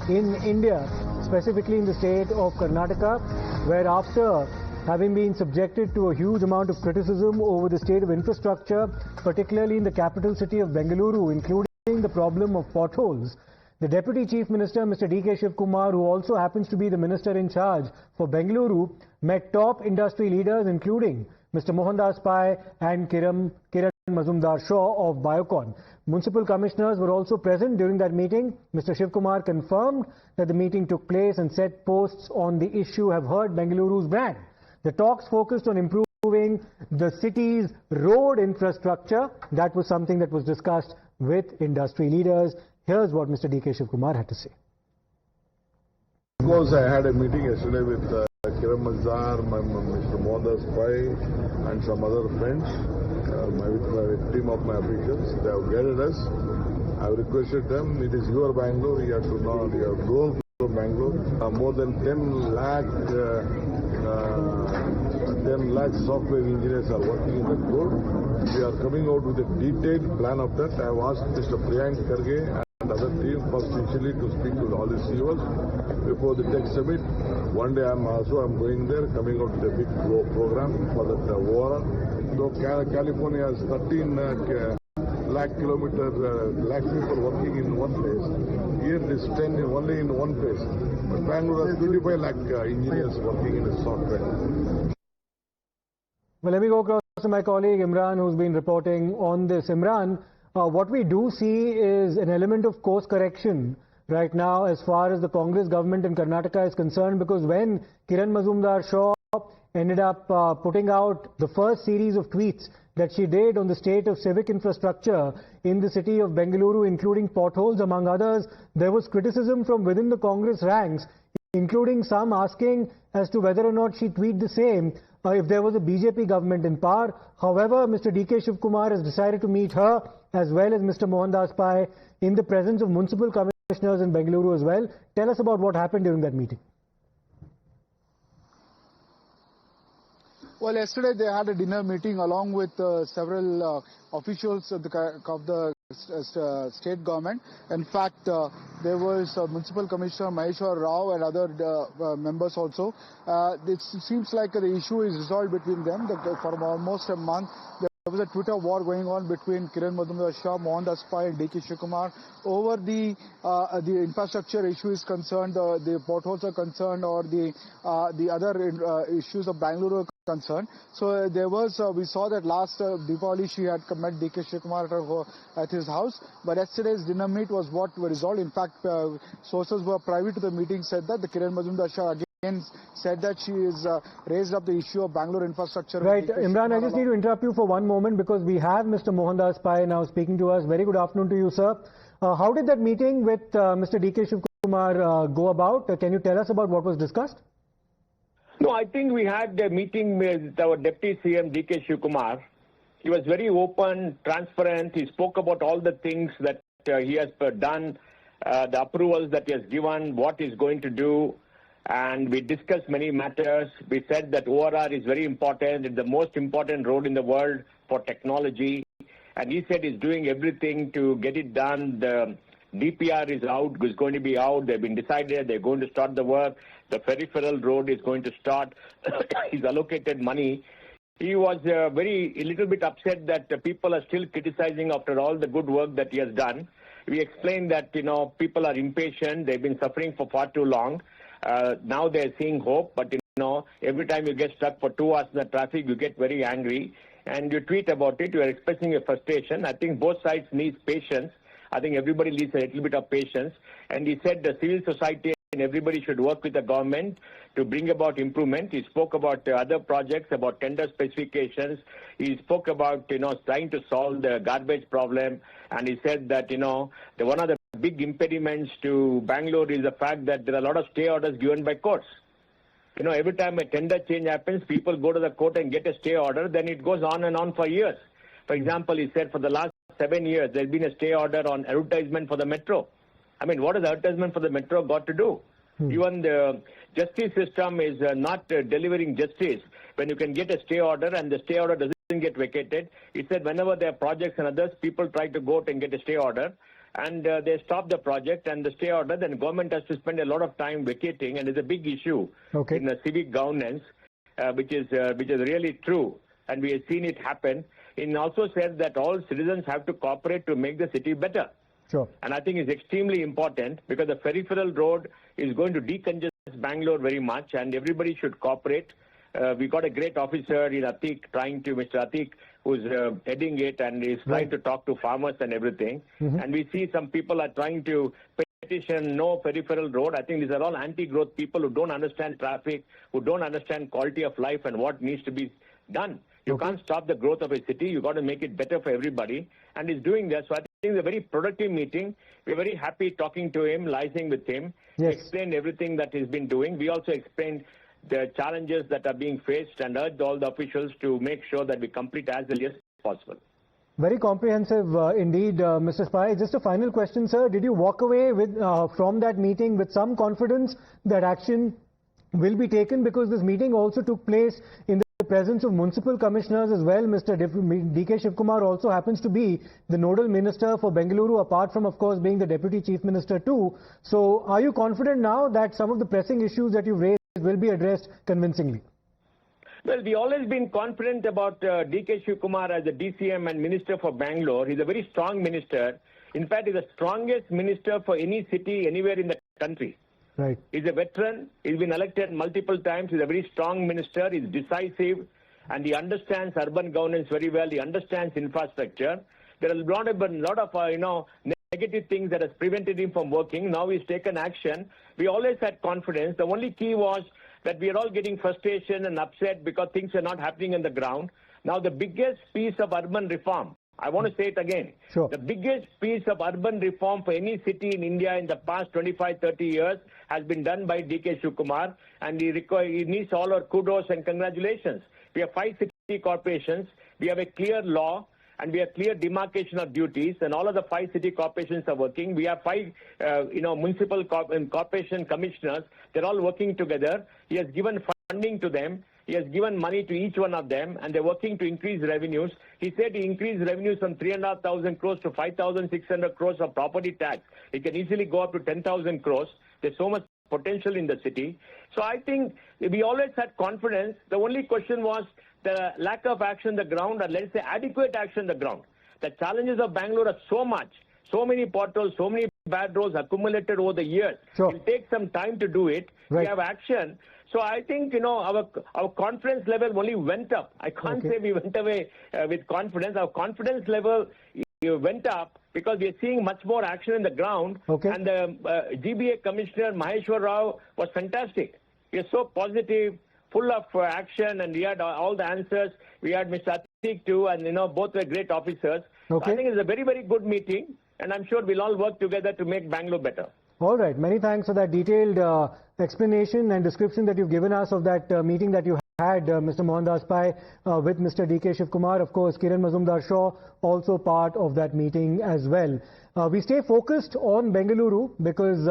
in India, specifically in the state of Karnataka, where after having been subjected to a huge amount of criticism over the state of infrastructure, particularly in the capital city of Bengaluru, including the problem of potholes, the Deputy Chief Minister, Mr. DK Shivakumar, who also happens to be the Minister in charge for Bengaluru, met top industry leaders, including Mr. Mohandas Pai and Kiran Mazumdar-Shaw of Biocon. Municipal commissioners were also present during that meeting. Mr. Shivakumar confirmed that the meeting took place and said posts on the issue have hurt Bengaluru's brand. The talks focused on improving the city's road infrastructure. That was something that was discussed with industry leaders. Here's what Mr. DK Shivakumar had to say. Of course, I had a meeting yesterday with Kiran Mazumdar, Mr. Mohandas Pai and some other friends, with my team of my officials. They have guided us. I have requested them, it is your Bangalore, you have to know, you have grown from Bangalore. More than 10 lakh software engineers are working in the code. We are coming out with a detailed plan of that. I have asked Mr. Priyanka and other team first initially to speak to all the CEOs before the tech summit. One day I'm going there, coming out with a big program for that overall. So California has 13 lakh people working in one place. Here this 10 only in one place. But Bangalore has 25 lakh engineers working in the software. Well, let me go across to my colleague Imran, who's been reporting on this. Imran, what we do see is an element of course correction right now as far as the Congress government in Karnataka is concerned, because when Kiran Mazumdar-Shaw ended up putting out the first series of tweets that she did on the state of civic infrastructure in the city of Bengaluru, including potholes among others, there was criticism from within the Congress ranks, including some asking as to whether or not she tweeted the same if there was a BJP government in power. However, Mr. DK Shivakumar has decided to meet her as well as Mr. Mohandas Pai in the presence of municipal commissioners in Bengaluru as well. Tell us about what happened during that meeting. Well, yesterday they had a dinner meeting along with several officials of the state government. In fact, there was Municipal Commissioner Maheshwar Rao and other members also. It seems like the issue is resolved between them. For almost a month, there was a Twitter war going on between Kiran Mazumdar-Shaw, Mohandas Pai and DK Shivakumar over the infrastructure issue is concerned, the potholes are concerned, or the other issues of Bengaluru concerned. So there was, we saw that last Diwali she had met DK Shivakumar at his house, but yesterday's dinner meet was what were resolved. In fact, sources who are private to the meeting said that the Kiran Mazumdar-Shaw again said that she is raised up the issue of Bangalore infrastructure. Right, Imran, I just need to interrupt you for one moment because we have Mr. Mohandas Pai now speaking to us. Very good afternoon to you, sir. How did that meeting with Mr. DK Shivakumar go about? Can you tell us about what was discussed? No, I think we had a meeting with our Deputy CM DK Shivakumar. He was very open, transparent. He spoke about all the things that he has done, the approvals that he has given, what he's going to do. And we discussed many matters. We said that ORR is very important. It's the most important road in the world for technology. And he said he's doing everything to get it done. The DPR is out, is going to be out. They've been decided. They're going to start the work. The peripheral road is going to start. He's allocated money. He was a little bit upset that people are still criticizing after all the good work that he has done. We explained that, people are impatient. They've been suffering for far too long. Now they're seeing hope, but every time you get stuck for 2 hours in the traffic, you get very angry and you tweet about it. You are expressing your frustration. I think both sides need patience. I think everybody needs a little bit of patience. And he said the civil society and everybody should work with the government to bring about improvement. He spoke about other projects, about tender specifications. He spoke about, trying to solve the garbage problem. And he said that, one of the big impediments to Bangalore is the fact that there are a lot of stay orders given by courts. Every time a tender change happens, people go to the court and get a stay order, then it goes on and on for years. For example, he said for the last 7 years, there's been a stay order on advertisement for the metro. I mean, what has advertisement for the metro got to do? Even the justice system is not delivering justice when you can get a stay order and the stay order doesn't get vacated. He said whenever there are projects and others, people try to go out and get a stay order. and they stop the project and the stay order, then the government has to spend a lot of time vacating, and it's a big issue in the civic governance, which is really true, and we have seen it happen. It also says that all citizens have to cooperate to make the city better. Sure. And I think it's extremely important because the peripheral road is going to decongest Bangalore very much, and everybody should cooperate. We got a great officer in Atik Mr. Atik, who's heading it and is trying to talk to farmers and everything. And we see some people are trying to petition no peripheral road. I think these are all anti-growth people who don't understand traffic, who don't understand quality of life and what needs to be done. You can't stop the growth of a city. You got to make it better for everybody. And he's doing that. So I think it's a very productive meeting. We're very happy talking to him, liaising with him. Yes. He explained everything that he's been doing. We also explained the challenges that are being faced and urged all the officials to make sure that we complete as early as possible. Very comprehensive indeed, Mr. Pai. Just a final question, sir. Did you walk away with from that meeting with some confidence that action will be taken? Because this meeting also took place in the presence of municipal commissioners as well. Mr. DK Shivakumar also happens to be the nodal minister for Bengaluru, apart from, of course, being the deputy chief minister too. So are you confident now that some of the pressing issues that you've raised will be addressed convincingly? Well, we've always been confident about DK Shivakumar as the DCM and Minister for Bangalore. He's a very strong minister. In fact, he's the strongest minister for any city anywhere in the country. Right. He's a veteran. He's been elected multiple times. He's a very strong minister. He's decisive, and he understands urban governance very well. He understands infrastructure. There are a lot of negative things that has prevented him from working. Now he's taken action. We always had confidence. The only key was that we are all getting frustration and upset because things are not happening on the ground. Now the biggest piece of urban reform, I want to say it again. Sure. The biggest piece of urban reform for any city in India in the past 25-30 years has been done by DK Shivakumar, and he needs all our kudos and congratulations. We have 5 city corporations. We have a clear law, and we have clear demarcation of duties, and all of the 5 city corporations are working. We have 5, municipal corporation commissioners. They're all working together. He has given funding to them. He has given money to each one of them, and they're working to increase revenues. He said he increased revenues from 3,500 crores to 5,600 crores of property tax. It can easily go up to 10,000 crores. There's so much potential in the city. So I think we always had confidence. The only question was the lack of action on the ground, or let's say adequate action on the ground. The challenges of Bangalore are so much, so many potholes, so many bad roads accumulated over the years. Sure. It will take some time to do it. Right. We have action. So I think, our confidence level only went up. I can't say we went away with confidence. Our confidence level went up because we are seeing much more action in the ground. And the GBA Commissioner Maheshwar Rao was fantastic. He was so positive, full of action, and we had all the answers. We had Mr. Atik too, and both were great officers. So I think it's a very, very good meeting, and I'm sure we'll all work together to make Bangalore better. All right. Many thanks for that detailed explanation and description that you've given us of that meeting that you had, Mr. Mohandas Pai, with Mr. DK Shivakumar. Of course, Kiran Mazumdar-Shaw also part of that meeting as well. We stay focused on Bengaluru because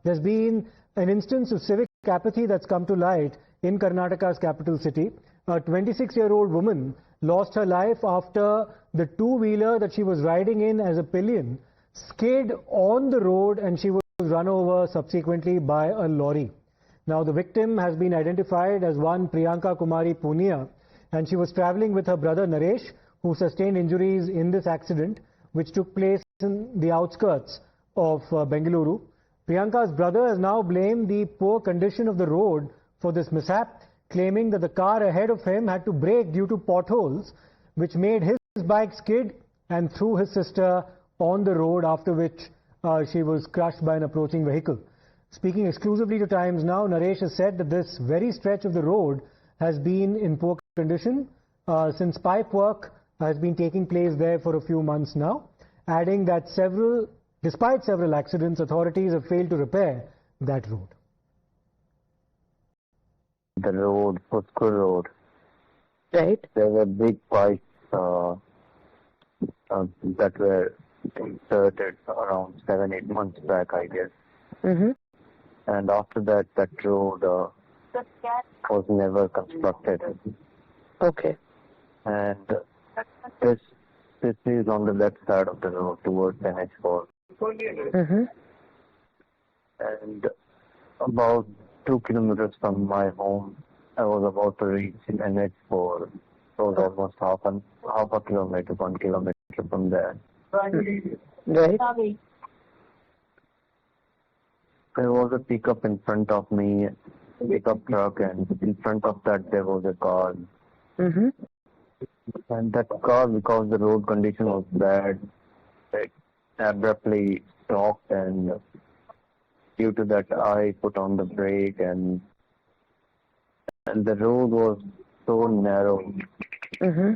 there's been an instance of civic apathy that's come to light in Karnataka's capital city. A 26-year-old woman lost her life after the two-wheeler that she was riding in as a pillion skid on the road, and she was run over subsequently by a lorry. Now the victim has been identified as one Priyanka Kumari Punia, and she was traveling with her brother Naresh, who sustained injuries in this accident, which took place in the outskirts of Bengaluru. Priyanka's brother has now blamed the poor condition of the road for this mishap, claiming that the car ahead of him had to brake due to potholes, which made his bike skid and threw his sister on the road, after which she was crushed by an approaching vehicle. Speaking exclusively to Times Now, Naresh has said that this very stretch of the road has been in poor condition since pipe work has been taking place there for a few months now, adding that despite several accidents, authorities have failed to repair that road. The road, Puthole Road. Right. There were big pipes that were inserted around 7-8 months back, I guess. And after that, that road was never constructed. Okay. And this is on the left side of the road towards NH4. Mm-hmm. And about 2 kilometers from my home, I was about to reach NH4. So it was almost half a kilometer, 1 kilometer from there. Right. There was a pickup in front of me, pickup truck, and in front of that there was a car. Mm-hmm. And that car, because the road condition was bad, it abruptly stopped, and due to that I put on the brake, and the road was so narrow. Mm-hmm.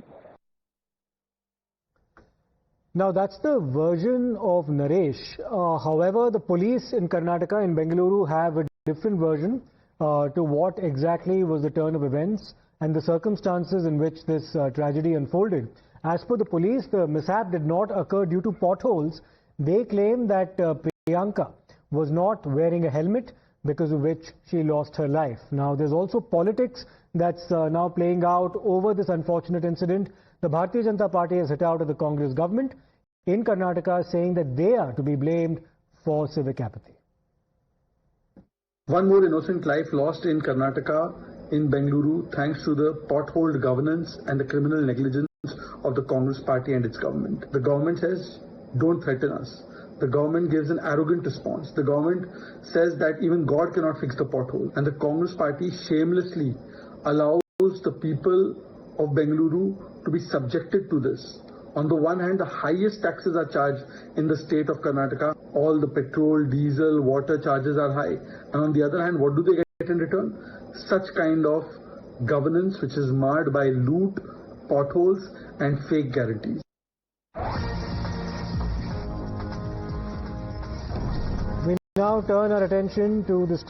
Now, that's the version of Naresh. However, the police in Karnataka, in Bengaluru, have a different version to what exactly was the turn of events and the circumstances in which this tragedy unfolded. As per the police, the mishap did not occur due to potholes. They claim that Priyanka was not wearing a helmet, because of which she lost her life. Now, there's also politics that's now playing out over this unfortunate incident. The Bharatiya Janata Party has hit out at the Congress government in Karnataka, saying that they are to be blamed for civic apathy. One more innocent life lost in Karnataka, in Bengaluru, thanks to the potholed governance and the criminal negligence of the Congress Party and its government. The government says, don't threaten us. The government gives an arrogant response. The government says that even God cannot fix the pothole. And the Congress Party shamelessly allows the people of Bengaluru to be subjected to this. On the one hand, the highest taxes are charged in the state of Karnataka. All the petrol, diesel, water charges are high. And on the other hand, what do they get in return? Such kind of governance which is marred by loot, potholes and fake guarantees. We now turn our attention to the state